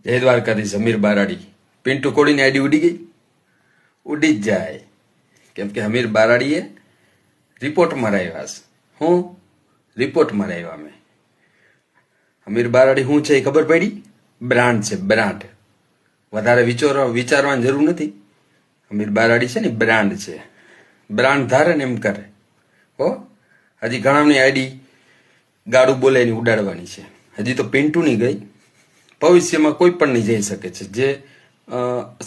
જય દ્વારકાધીશ. હમીર બારાડી. પિન્ટુ કોળીની આઈડી ઉડી ગઈ? ઉડી જ જાય, કેમ કે હમીર બારાડીએ રિપોર્ટ મરાવ્યા છે. હું રિપોર્ટ મરાવ્યા મેં. હમીર બારાડી શું છે એ ખબર પડી? બ્રાન્ડ છે, બ્રાન્ડ. વધારે વિચારવાની જરૂર નથી. હમીર બારાડી છે ને બ્રાન્ડ છે. બ્રાન્ડ ધારે ને એમ કરે. હો, હજી ઘણાની આઈડી ગાડું બોલે એની ઉડાડવાની છે. હજી તો પિન્ટુ ની ગઈ, ભવિષ્યમાં કોઈ પણ નહીં જઈ શકે છે જે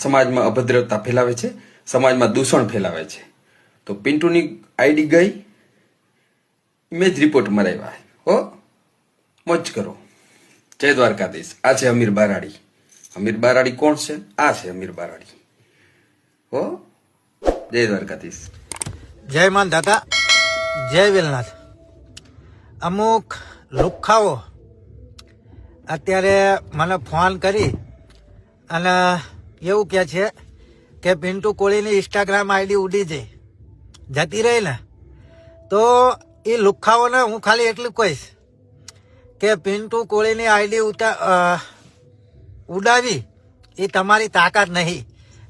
સમાજમાં અભદ્રતા ફેલાવે છે, સમાજમાં દૂષણ ફેલાવે છે. તો પિન્ટુની આઈડી ગઈ, ઇમેજ રિપોર્ટ મરાવ્યા. હો, મોજ કરો. જય દ્વારકાધીશ. આ છે હમીર બારાડી. હમીર બારાડી કોણ છે? આ છે હમીર બારાડી. હો, જય દ્વારકાધીશ. જય માન દાદા, જય વેલનાથ. અમુક લુખ્ખાઓ અત્યારે મને ફોન કરી અને એવું કહે છે કે પિન્ટુ કોળીની ઇન્સ્ટાગ્રામ આઈડી ઉડી જતી રહી ને, તો એ લુખ્ખાઓને હું ખાલી એટલું કહીશ કે પિન્ટુ કોળીની આઈડી ઉડાવી એ તમારી તાકાત નહીં.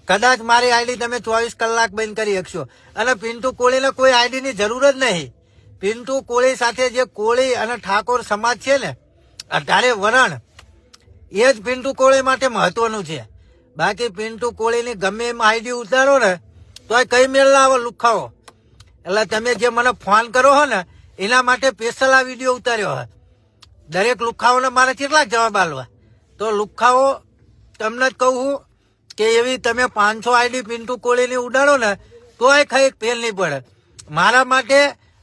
કદાચ મારી આઈડી તમે 24 કલાક બંધ કરી શકશો અને પિન્ટુ કોળીને કોઈ આઈડીની જરૂર જ નહીં. પિન્ટુ કોળી સાથે જે કોળી અને ઠાકોર સમાજ છે ને, 18 વરણ, એ જ પિન્ટુ કોળી માટે મહત્વનું છે. બાકી પિન્ટુ કોળીની ગમે એમ આઈડી ઉતારો ને તો કઈ મેળ ના આવો લુખાવો. એટલે તમે જે મને ફોન કરો હો ને એના માટે સ્પેશિયલ આ વિડીયો ઉતાર્યો હે. દરેક લુખાઓને મારે કેટલાક જવાબ આલવા? તો લુખાઓ તમને જ કહું કે એવી તમે 500 આઈડી પિન્ટુ કોળીની ઉડાડો ને તોય કઈ ફેલ નહીં પડે. મારા માટે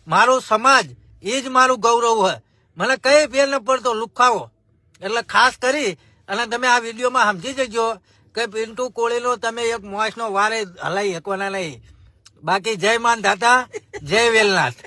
મારો સમાજ એ જ મારું ગૌરવ હોય. મને કઈ ફેર ન પડતો લુખાવો. એટલે ખાસ કરી અને તમે આ વિડીયોમાં સમજી જજો કે પિન્ટુ કોળીનો તમે એક મોસનો વારે હલાઈ શકવાના નહીં. બાકી જય માન દાતા, જય વેલનાથ.